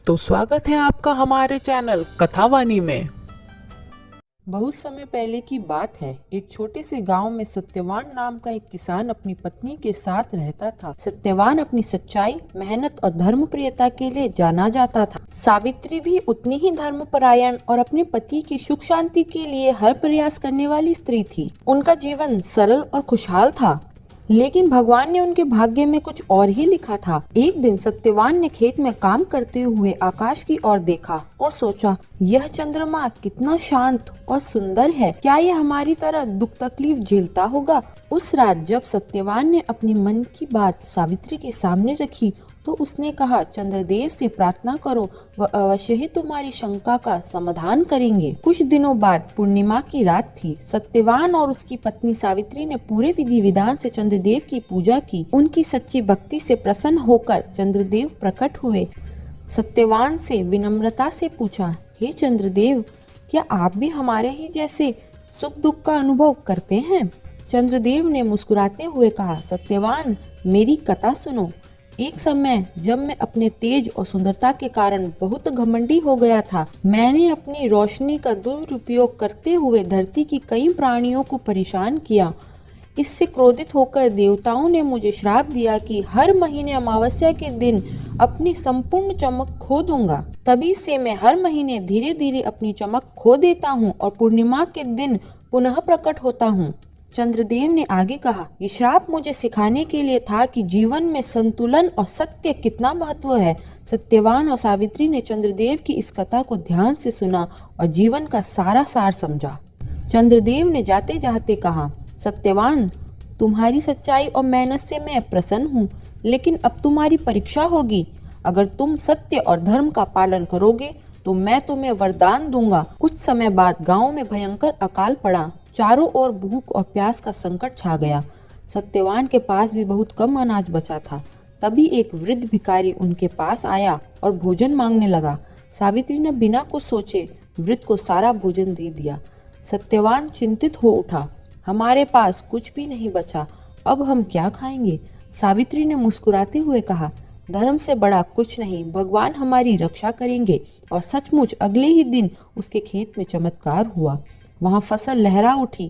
तो स्वागत है आपका हमारे चैनल कथावानी में। बहुत समय पहले की बात है। एक छोटे से गांव में सत्यवान नाम का एक किसान अपनी पत्नी के साथ रहता था। सत्यवान अपनी सच्चाई, मेहनत और धर्मप्रियता के लिए जाना जाता था। सावित्री भी उतनी ही धर्मपरायण और अपने पति की सुख शांति के लिए हर प्रयास करने वाली स्त्री थी। उनका जीवन सरल और खुशहाल था, लेकिन भगवान ने उनके भाग्य में कुछ और ही लिखा था। एक दिन सत्यवान ने खेत में काम करते हुए आकाश की ओर देखा और सोचा, यह चंद्रमा कितना शांत और सुंदर है। क्या यह हमारी तरह दुख तकलीफ झेलता होगा? उस रात जब सत्यवान ने अपनी मन की बात सावित्री के सामने रखी तो उसने कहा, चंद्रदेव से प्रार्थना करो, वह अवश्य ही तुम्हारी शंका का समाधान करेंगे। कुछ दिनों बाद पूर्णिमा की रात थी। सत्यवान और उसकी पत्नी सावित्री ने पूरे विधि विधान से चंद्रदेव की पूजा की। उनकी सच्ची भक्ति से प्रसन्न होकर चंद्रदेव प्रकट हुए। सत्यवान से विनम्रता से पूछा, हे चंद्रदेव, क्या आप भी हमारे ही जैसे सुख दुख का अनुभव करते हैं? चंद्रदेव ने मुस्कुराते हुए कहा, सत्यवान, मेरी कथा सुनो। एक समय जब मैं अपने तेज और सुंदरता के कारण बहुत घमंडी हो गया था, मैंने अपनी रोशनी का दुरुपयोग करते हुए धरती की कई प्राणियों को परेशान किया। इससे क्रोधित होकर देवताओं ने मुझे श्राप दिया कि हर महीने अमावस्या के दिन अपनी संपूर्ण चमक खो दूंगा। तभी से मैं हर महीने धीरे धीरे अपनी चमक खो देता हूँ और पूर्णिमा के दिन पुनः प्रकट होता हूँ। चंद्रदेव ने आगे कहा, ये श्राप मुझे सिखाने के लिए था कि जीवन में संतुलन और सत्य कितना महत्व है। सत्यवान और सावित्री ने चंद्रदेव की इस कथा को ध्यान से सुना और जीवन का सारा सार समझा। चंद्रदेव ने जाते जाते कहा, सत्यवान, तुम्हारी सच्चाई और मेहनत से मैं प्रसन्न हूँ, लेकिन अब तुम्हारी परीक्षा होगी। अगर तुम सत्य और धर्म का पालन करोगे तो मैं तुम्हें वरदान दूंगा। कुछ समय बाद गांव में भयंकर अकाल पड़ा। चारों ओर भूख और प्यास का संकट छा गया। सत्यवान के पास भी बहुत कम अनाज बचा था। तभी एक वृद्ध भिखारी उनके पास आया और भोजन मांगने लगा। सावित्री ने बिना कुछ सोचे वृद्ध को सारा भोजन दे दिया। सत्यवान चिंतित हो उठा, हमारे पास कुछ भी नहीं बचा, अब हम क्या खाएंगे? सावित्री ने मुस्कुराते हुए कहा, धर्म से बड़ा कुछ नहीं, भगवान हमारी रक्षा करेंगे। और सचमुच अगले ही दिन उसके खेत में चमत्कार हुआ। वहां फसल लहरा उठी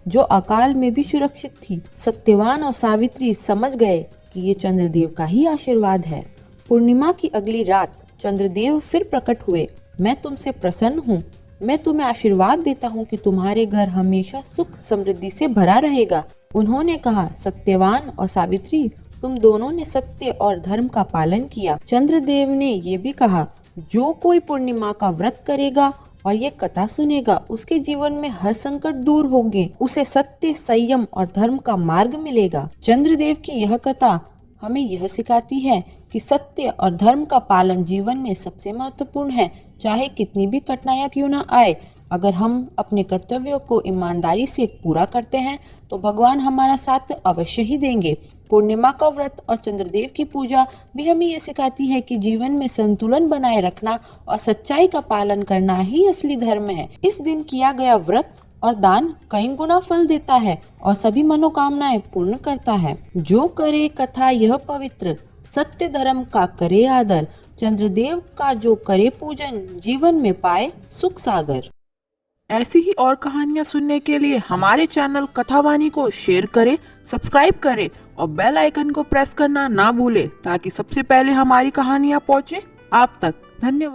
जो अकाल में भी सुरक्षित थी। सत्यवान और सावित्री समझ गए कि ये चंद्रदेव का ही आशीर्वाद है। पूर्णिमा की अगली रात चंद्रदेव फिर प्रकट हुए। मैं तुमसे प्रसन्न हूँ। मैं तुम्हें आशीर्वाद देता हूँ कि तुम्हारे घर हमेशा सुख समृद्धि से भरा रहेगा। उन्होंने कहा, सत्यवान और सावित्री, तुम दोनों ने सत्य और धर्म का पालन किया। चंद्रदेव ने ये भी कहा, जो कोई पूर्णिमा का व्रत करेगा और ये कथा सुनेगा, उसके जीवन में हर संकट दूर होंगे। उसे सत्य, संयम और धर्म का मार्ग मिलेगा। चंद्रदेव की यह कथा हमें यह सिखाती है कि सत्य और धर्म का पालन जीवन में सबसे महत्वपूर्ण है। चाहे कितनी भी कठिनाइयां क्यों न आए, अगर हम अपने कर्तव्यों को ईमानदारी से पूरा करते हैं तो भगवान हमारा साथ अवश्य ही देंगे। पूर्णिमा का व्रत और चंद्रदेव की पूजा भी हमें ये सिखाती है कि जीवन में संतुलन बनाए रखना और सच्चाई का पालन करना ही असली धर्म है। इस दिन किया गया व्रत और दान कई गुना फल देता है और सभी मनोकामनाएं पूर्ण करता है। जो करे कथा यह पवित्र, सत्य धर्म का करे आदर, चंद्रदेव का जो करे पूजन, जीवन में पाए सुख सागर। ऐसी ही और कहानियाँ सुनने के लिए हमारे चैनल कथावानी को शेयर करें, सब्सक्राइब करें और बेल आइकन को प्रेस करना ना भूलें ताकि सबसे पहले हमारी कहानियाँ पहुँचे आप तक। धन्यवाद।